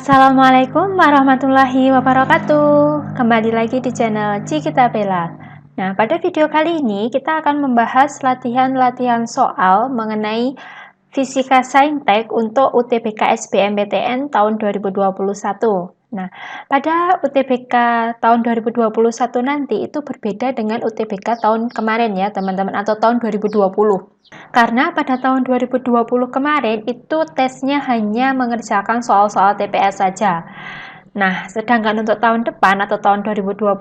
Assalamualaikum warahmatullahi wabarakatuh. Kembali lagi di channel Cikita Bella. Nah, pada video kali ini kita akan membahas latihan-latihan soal mengenai Fisika Saintek untuk UTBK SBMPTN tahun 2021. Nah, pada UTBK tahun 2021 nanti itu berbeda dengan UTBK tahun kemarin ya, teman-teman, atau tahun 2020. Karena pada tahun 2020 kemarin itu tesnya hanya mengerjakan soal-soal TPS saja. Nah, sedangkan untuk tahun depan atau tahun 2021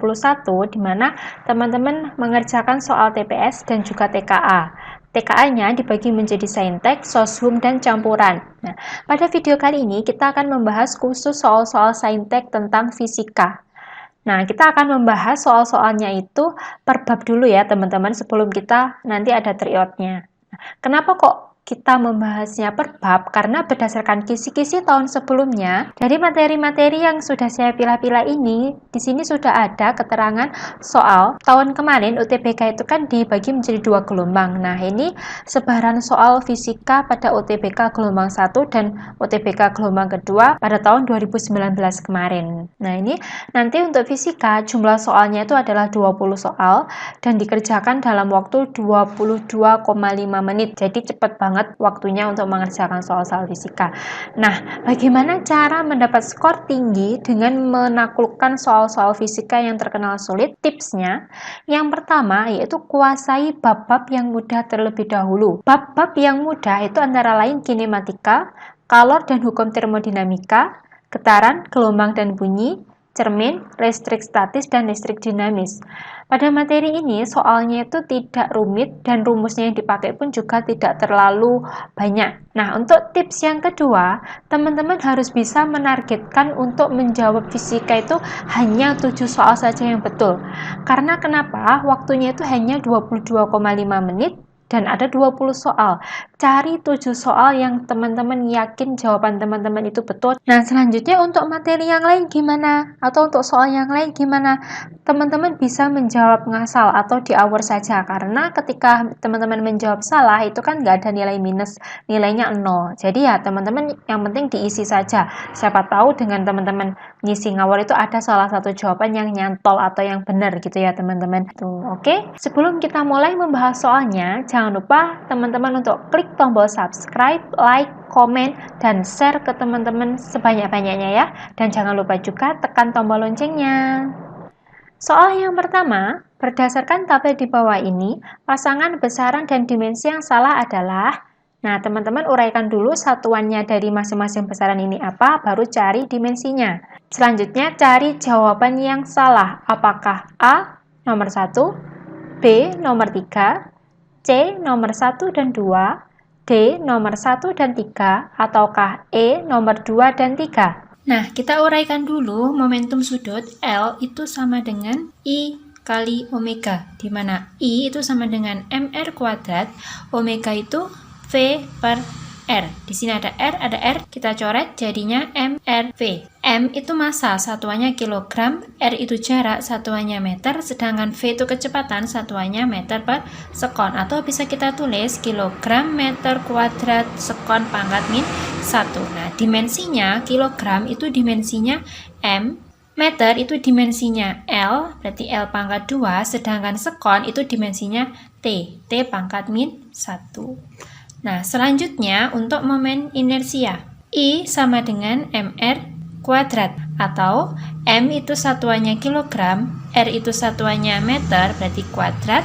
di mana teman-teman mengerjakan soal TPS dan juga TKA. TKA-nya dibagi menjadi saintek, soshum, dan campuran. Nah, pada video kali ini kita akan membahas khusus soal-soal saintek tentang fisika. Nah, kita akan membahas soal-soalnya itu per bab dulu ya teman-teman sebelum kita nanti ada tryout-nya. Kenapa kok kita membahasnya per bab? Karena berdasarkan kisi-kisi tahun sebelumnya, dari materi-materi yang sudah saya pilah-pilah ini, di sini sudah ada keterangan soal tahun kemarin UTBK itu kan dibagi menjadi 2 gelombang. Nah, ini sebaran soal fisika pada UTBK gelombang 1 dan UTBK gelombang kedua pada tahun 2019 kemarin. Nah, ini nanti untuk fisika jumlah soalnya itu adalah 20 soal dan dikerjakan dalam waktu 22,5 menit. Jadi cepat banget waktunya untuk mengerjakan soal-soal fisika. Nah, bagaimana cara mendapat skor tinggi dengan menaklukkan soal-soal fisika yang terkenal sulit? Tipsnya, yang pertama yaitu kuasai bab-bab yang mudah terlebih dahulu. Bab-bab yang mudah itu antara lain kinematika, kalor dan hukum termodinamika, getaran, gelombang dan bunyi, cermin, listrik statis, dan listrik dinamis. Pada materi ini soalnya itu tidak rumit dan rumusnya yang dipakai pun juga tidak terlalu banyak. Nah, untuk tips yang kedua, teman-teman harus bisa menargetkan untuk menjawab fisika itu hanya 7 soal saja yang betul. Karena kenapa? Waktunya itu hanya 22,5 menit dan ada 20 soal. Cari 7 soal yang teman-teman yakin jawaban teman-teman itu betul. Nah, selanjutnya untuk materi yang lain gimana? Atau untuk soal yang lain gimana? Teman-teman bisa menjawab ngasal atau di hour saja. Karena ketika teman-teman menjawab salah, itu kan nggak ada nilai minus, nilainya 0. Jadi ya teman-teman yang penting diisi saja. Siapa tahu dengan teman-teman ngisi ngawur itu ada salah satu jawaban yang nyantol atau yang benar gitu ya teman-teman. Tuh, oke? Sebelum kita mulai membahas soalnya, jangan lupa teman-teman untuk klik tombol subscribe, like, komen, dan share ke teman-teman sebanyak-banyaknya ya. Dan jangan lupa juga tekan tombol loncengnya. Soal yang pertama, berdasarkan tabel di bawah ini, pasangan besaran dan dimensi yang salah adalah, nah teman-teman uraikan dulu satuannya dari masing-masing besaran ini apa, baru cari dimensinya. Selanjutnya cari jawaban yang salah, apakah A nomor 1, B nomor 3, C nomor 1 dan 2, D nomor 1 dan 3, ataukah E nomor 2 dan 3. Nah, kita uraikan dulu momentum sudut L itu sama dengan I kali omega, di mana I itu sama dengan mr kuadrat, omega itu V per R. Di sini ada R, kita coret jadinya mRV. M itu massa, satuannya kilogram, R itu jarak, satuannya meter, sedangkan V itu kecepatan, satuannya meter per sekon. Atau bisa kita tulis kilogram meter kuadrat sekon pangkat min 1. Nah, dimensinya kilogram itu dimensinya M, meter itu dimensinya L, berarti L pangkat 2, sedangkan sekon itu dimensinya T, T pangkat min 1. Nah, selanjutnya untuk momen inersia, I sama dengan mr kuadrat, atau M itu satuannya kilogram, R itu satuannya meter, berarti kuadrat,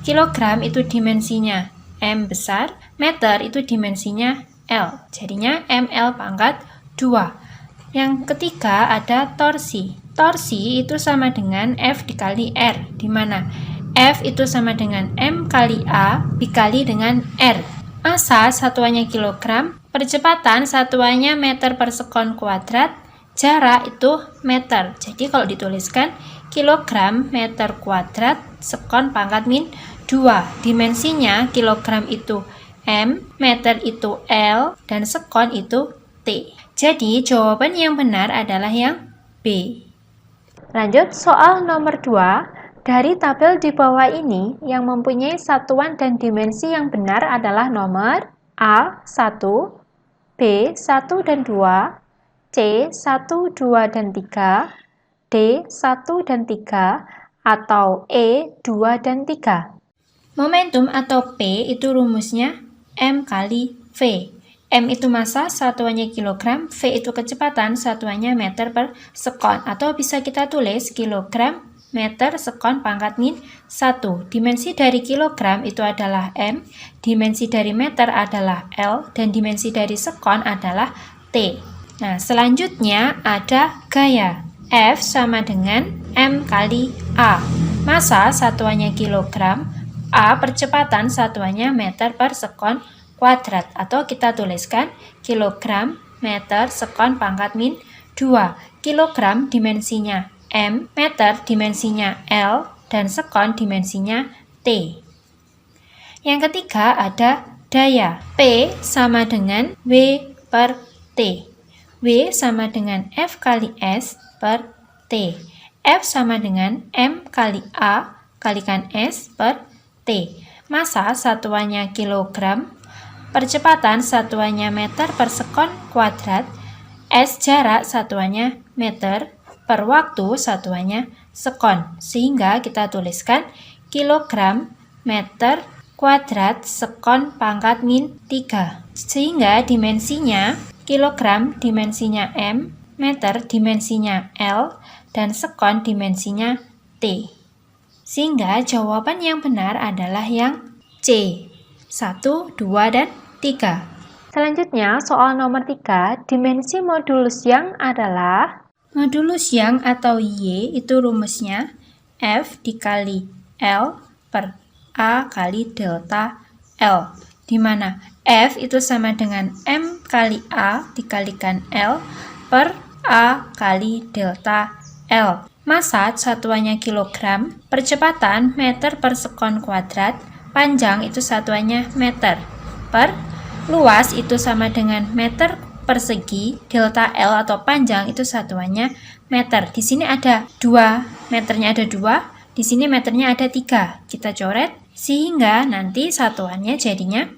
kilogram itu dimensinya M besar, meter itu dimensinya L, jadinya ml pangkat 2. Yang ketiga ada torsi. Torsi itu sama dengan F dikali R, di mana F itu sama dengan M kali A dikali dengan R. Massa satuannya kilogram, percepatan satuannya meter per sekon kuadrat, jarak itu meter. Jadi kalau dituliskan kilogram meter kuadrat sekon pangkat min 2. Dimensinya kilogram itu M, meter itu L, dan sekon itu T. Jadi jawaban yang benar adalah yang B. Lanjut soal nomor 2. Dari tabel di bawah ini, yang mempunyai satuan dan dimensi yang benar adalah nomor A1, B1 dan 2, C 1, 2, dan 3, D 1 dan 3, atau E 2 dan 3. Momentum atau P itu rumusnya M kali V. M itu massa, satuannya kilogram, V itu kecepatan, satuannya meter per sekon. Atau bisa kita tulis kilogram meter sekon pangkat min 1. Dimensi dari kilogram itu adalah M, dimensi dari meter adalah L, dan dimensi dari sekon adalah T. Nah, selanjutnya ada gaya. F sama dengan M kali A. Massa satuannya kilogram, A percepatan satuannya meter per sekon kuadrat, atau kita tuliskan kilogram meter sekon pangkat min 2. Kilogram dimensinya M, meter dimensinya L, dan sekon dimensinya T. Yang ketiga ada daya. P sama dengan W per T. W sama dengan F kali S per T. F sama dengan M kali A kalikan S per T. Massa satuannya kilogram, percepatan satuannya meter per sekon kuadrat, S jarak satuannya meter, per waktu satuannya sekon. Sehingga kita tuliskan kilogram meter kuadrat sekon pangkat min 3. Sehingga dimensinya kilogram dimensinya M, meter dimensinya L, dan sekon dimensinya T. Sehingga jawaban yang benar adalah yang C, 1, 2, dan 3. Selanjutnya, soal nomor 3, dimensi modulus yang adalah modulus yang atau Y itu rumusnya F dikali L per A kali delta L, di mana F itu sama dengan M kali A dikalikan L per A kali delta L. Massa satuannya kilogram, percepatan meter per sekon kuadrat, panjang itu satuannya meter, per luas itu sama dengan meter persegi, delta L atau panjang itu satuannya meter. Di sini ada 2, meternya ada 2, di sini meternya ada 3. Kita coret sehingga nanti satuannya jadinya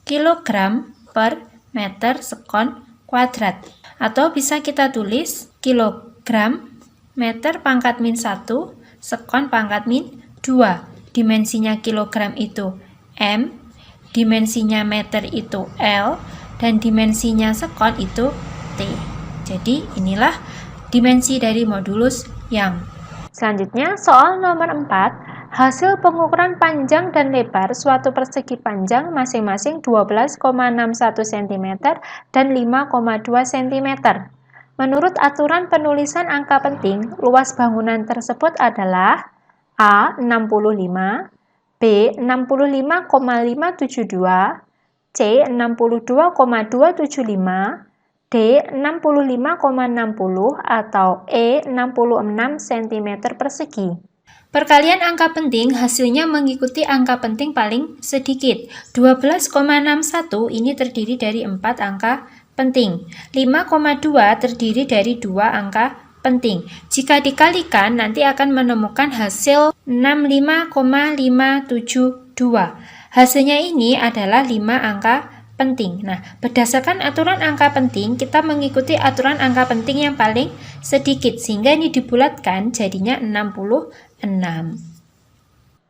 kilogram per meter sekon kuadrat. Atau bisa kita tulis kilogram meter pangkat min 1 sekon pangkat min 2. Dimensinya kilogram itu M, dimensinya meter itu L, dan dimensinya sekon itu T. Jadi inilah dimensi dari modulus yang. Selanjutnya soal nomor 4, hasil pengukuran panjang dan lebar suatu persegi panjang masing-masing 12,61 cm dan 5,2 cm. Menurut aturan penulisan angka penting, luas bangunan tersebut adalah A 65, B 65,572, C 62,275, D 65,60, atau E 66 cm persegi. Perkalian angka penting hasilnya mengikuti angka penting paling sedikit. 12,61 ini terdiri dari 4 angka penting. 5,2 terdiri dari 2 angka penting. Jika dikalikan nanti akan menemukan hasil 65,572. Hasilnya ini adalah 5 angka penting. Nah, berdasarkan aturan angka penting, kita mengikuti aturan angka penting yang paling sedikit, sehingga ini dibulatkan jadinya 66.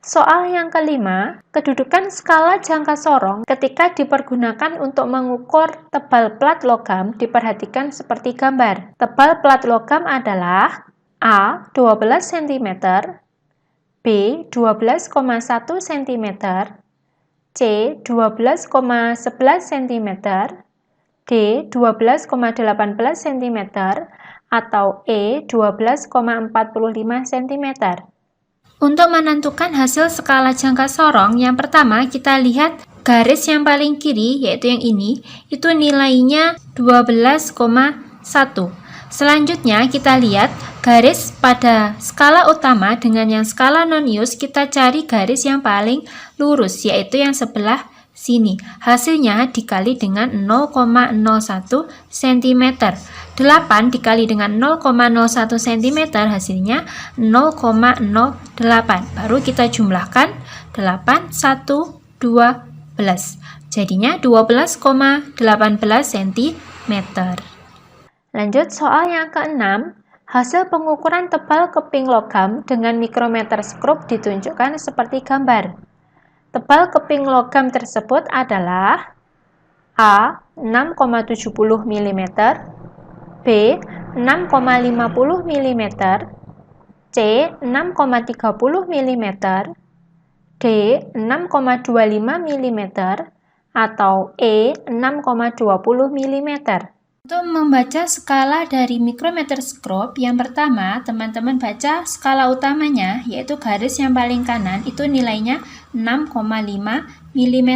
Soal yang kelima, kedudukan skala jangka sorong ketika dipergunakan untuk mengukur tebal plat logam diperhatikan seperti gambar. Tebal plat logam adalah A 12 cm, B 12,1 cm, C 12,11 cm, D 12,18 cm, atau E 12,45 cm. Untuk menentukan hasil skala jangka sorong, yang pertama kita lihat garis yang paling kiri, yaitu yang ini, itu nilainya 12,1. Selanjutnya kita lihat garis pada skala utama dengan yang skala non-use, kita cari garis yang paling lurus, yaitu yang sebelah sini. Hasilnya dikali dengan 0,01 cm. 8 dikali dengan 0,01 cm hasilnya 0,08. Baru kita jumlahkan 8, 1, 12. Jadinya 12,18 cm. Lanjut soal yang keenam, hasil pengukuran tebal keping logam dengan mikrometer skrup ditunjukkan seperti gambar. Tebal keping logam tersebut adalah A. 6,70 mm, B. 6,50 mm, C. 6,30 mm, D. 6,25 mm, atau E. 6,20 mm. Untuk membaca skala dari mikrometer skrup, yang pertama teman-teman baca skala utamanya, yaitu garis yang paling kanan itu nilainya 6,5 mm.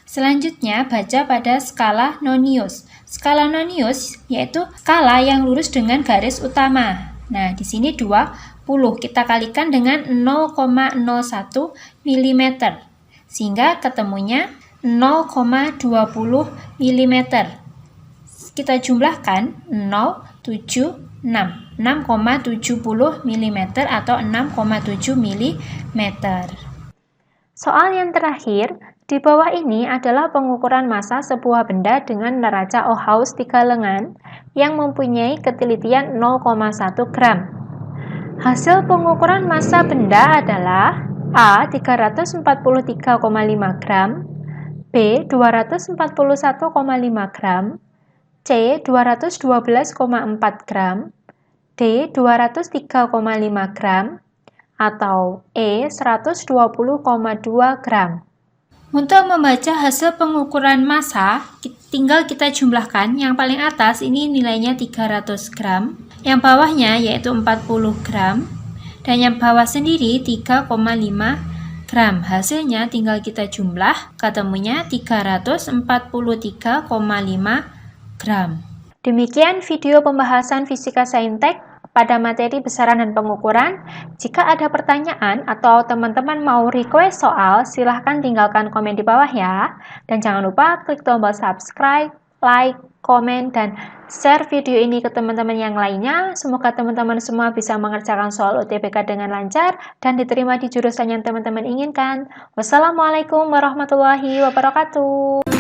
Selanjutnya baca pada skala nonius. Skala nonius yaitu skala yang lurus dengan garis utama. Nah, di sini 20, kita kalikan dengan 0,01 mm. Sehingga ketemunya 0,20 mm. Kita jumlahkan 076, 6,70 mm atau 6,7 mm. Soal yang terakhir, di bawah ini adalah pengukuran massa sebuah benda dengan neraca Ohaus 3 lengan yang mempunyai ketelitian 0,1 gram. Hasil pengukuran massa benda adalah A. 343,5 gram, B. 241,5 gram, C. 212,4 gram, D. 203,5 gram, atau E. 120,2 gram. Untuk membaca hasil pengukuran massa, tinggal kita jumlahkan. Yang paling atas ini nilainya 300 gram, yang bawahnya yaitu 40 gram, dan yang bawah sendiri 3,5 gram. Hasilnya tinggal kita jumlah, ketemunya 343,5 gram. Demikian video pembahasan fisika saintek pada materi besaran dan pengukuran. Jika ada pertanyaan atau teman-teman mau request soal, silahkan tinggalkan komen di bawah ya. Dan jangan lupa klik tombol subscribe, like, komen, dan share video ini ke teman-teman yang lainnya. Semoga teman-teman semua bisa mengerjakan soal UTBK dengan lancar dan diterima di jurusan yang teman-teman inginkan. Wassalamualaikum warahmatullahi wabarakatuh.